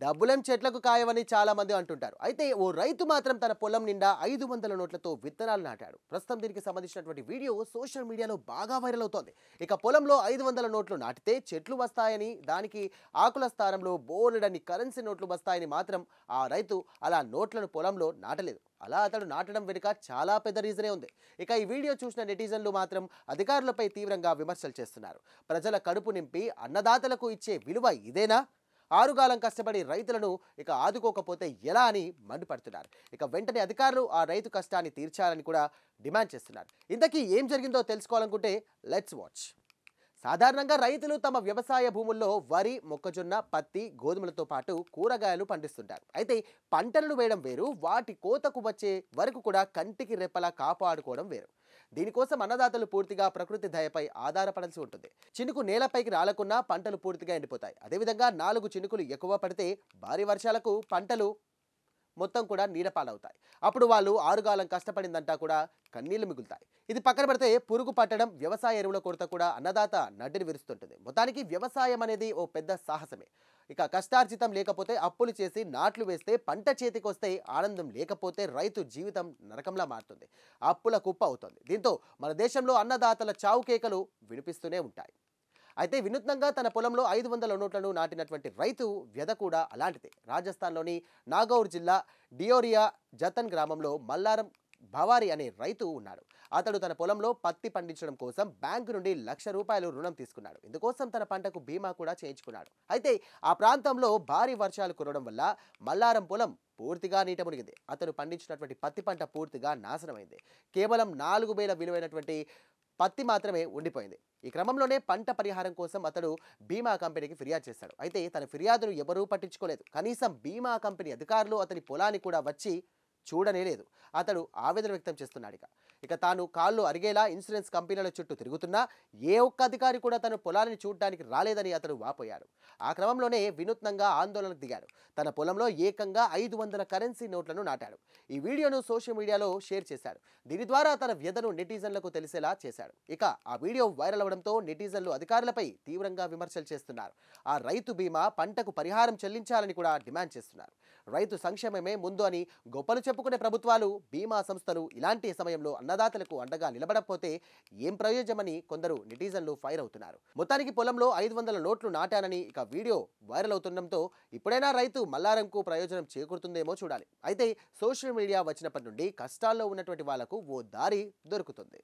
డబ్బులేం చెట్లకు కాయవని చాలా మంది అంటుంటారు. అయితే ఓ రైతు మాత్రం తన పొలం నిండా 500 నోట్లతో విత్తనాలు నాటాడు. ప్రస్తుతం దీనికి సంబంధించినటువంటి వీడియో సోషల్ మీడియాలో బాగా వైరల్ అవుతోంది. ఇక పొలంలో 500 నోట్లు నాటితే చెట్లు వస్తాయని, దానికి ఆకుల స్థానంలో బోలెడన్ని కరెన్సీ నోట్లు వస్తాయని మాత్రం ఆ రైతు అలా నోట్లను పొలంలో నాటలేదు. అలా అతడు నాటడం వెనుక చాలా పెద్ద రీజనే ఉంది. ఇక ఈ వీడియో చూసిన నెటిజన్లు మాత్రం అధికారులపై తీవ్రంగా విమర్శలు చేస్తున్నారు. ప్రజల కడుపు నింపి అన్నదాతలకు ఇచ్చే విలువ ఇదేనా? ఆరుగాలం కష్టపడి రైతులను ఇక ఆదుకోకపోతే ఎలా అని మండిపడుతున్నారు. ఇక వెంటనే అధికారులు ఆ రైతు కష్టాన్ని తీర్చాలని కూడా డిమాండ్ చేస్తున్నారు. ఇంతకీ ఏం జరిగిందో తెలుసుకోవాలనుకుంటే లెట్స్ వాచ్. సాధారణంగా రైతులు తమ వ్యవసాయ భూముల్లో వరి, మొక్కజొన్న, పత్తి, గోధుమలతో పాటు కూరగాయలు పండిస్తుంటారు. అయితే పంటలను వేయడం వేరు, వాటి కోతకు వచ్చే వరకు కూడా కంటికి రెప్పలా కాపాడుకోవడం వేరు. దీనికోసం అన్నదాతలు పూర్తిగా ప్రకృతి దయపై ఆధారపడాల్సి ఉంటుంది. చినుకు నేలపైకి రాలకున్నా పంటలు పూర్తిగా ఎండిపోతాయి. అదేవిధంగా 4 చినుకులు ఎక్కువ పడితే భారీ వర్షాలకు పంటలు మొత్తం కూడా నీడపాలవుతాయి. అప్పుడు వాళ్ళు ఆరుగాలం కష్టపడిందంటా కూడా కన్నీళ్లు మిగులుతాయి. ఇది పక్కన పెడితే పురుగు పట్టడం, వ్యవసాయ ఎరువుల కొరత కూడా అన్నదాత నడ్డిని విరుస్తుంటుంది. మొత్తానికి వ్యవసాయం అనేది ఓ పెద్ద సాహసమే. ఇక కష్టార్జితం లేకపోతే అప్పులు చేసి నాట్లు వేస్తే పంట చేతికి వస్తే ఆనందం, లేకపోతే రైతు జీవితం నరకంలా మారుతుంది, అప్పుల కుప్ప అవుతుంది. దీంతో మన దేశంలో అన్నదాతల చావు కేకలు వినిపిస్తూనే ఉంటాయి. అయితే వినూత్నంగా తన పొలంలో 500 నోట్లను నాటినటువంటి రైతు వ్యధ కూడా అలాంటిదే. రాజస్థాన్లోని నాగౌర్ జిల్లా డియోరియా జతన్ గ్రామంలో మల్లారం భవారి అనే రైతు ఉన్నాడు. అతడు తన పొలంలో పత్తి పండించడం కోసం బ్యాంకు నుండి ₹1,00,000 రుణం తీసుకున్నాడు. ఇందుకోసం తన పంటకు బీమా కూడా చేయించుకున్నాడు. అయితే ఆ ప్రాంతంలో భారీ వర్షాలు కురవడం వల్ల మల్లారం పొలం పూర్తిగా నీట మునిగింది. అతను పండించినటువంటి పత్తి పంట పూర్తిగా నాశనమైంది. కేవలం 4,000 విలువైనటువంటి పత్తి మాత్రమే ఉండిపోయింది. ఈ క్రమంలోనే పంట పరిహారం కోసం అతడు బీమా కంపెనీకి ఫిర్యాదు చేశాడు. అయితే తన ఫిర్యాదును ఎవరూ పట్టించుకోలేదు. కనీసం బీమా కంపెనీ అధికారులు అతని పొలాన్ని కూడా వచ్చి చూడనే లేదు. అతడు ఆవేదన వ్యక్తం చేస్తున్నాడు. ఇక తాను కాళ్ళు అరిగేలా ఇన్సూరెన్స్ కంపెనీల చుట్టూ తిరుగుతున్నా ఏ ఒక్క అధికారి కూడా తన పొలాన్ని చూడడానికి రాలేదని అతడు వాపోయాడు. ఆ క్రమంలోనే వినూత్నంగా ఆందోళనకు దిగాడు. తన పొలంలో ఏకంగా 500 కరెన్సీ నోట్లను నాటాడు. ఈ వీడియోను సోషల్ మీడియాలో షేర్ చేశాడు. దీని ద్వారా తన వ్యధను నెటిజన్లకు తెలిసేలా చేశాడు. ఇక ఆ వీడియో వైరల్ అవడంతో నెటిజన్లు అధికారులపై తీవ్రంగా విమర్శలు చేస్తున్నారు. ఆ రైతు బీమా, పంటకు పరిహారం చెల్లించాలని కూడా డిమాండ్ చేస్తున్నారు. రైతు సంక్షేమమే ముందు అని గొప్పలు చెప్పుకునే ప్రభుత్వాలు, బీమా సంస్థలు ఇలాంటి సమయంలో అన్నదాతలకు అండగా నిలబడకపోతే ఏం ప్రయోజనమని కొందరు నెటిజన్లు ఫైర్ అవుతున్నారు. మొత్తానికి పొలంలో 500 నోట్లు నాటానని ఇక వీడియో వైరల్ అవుతుండడంతో ఇప్పుడైనా రైతు మల్లారంకు ప్రయోజనం చేకూరుతుందేమో చూడాలి. అయితే సోషల్ మీడియా వచ్చినప్పటి నుండి కష్టాల్లో ఉన్నటువంటి వాళ్లకు ఓ దారి దొరుకుతుంది.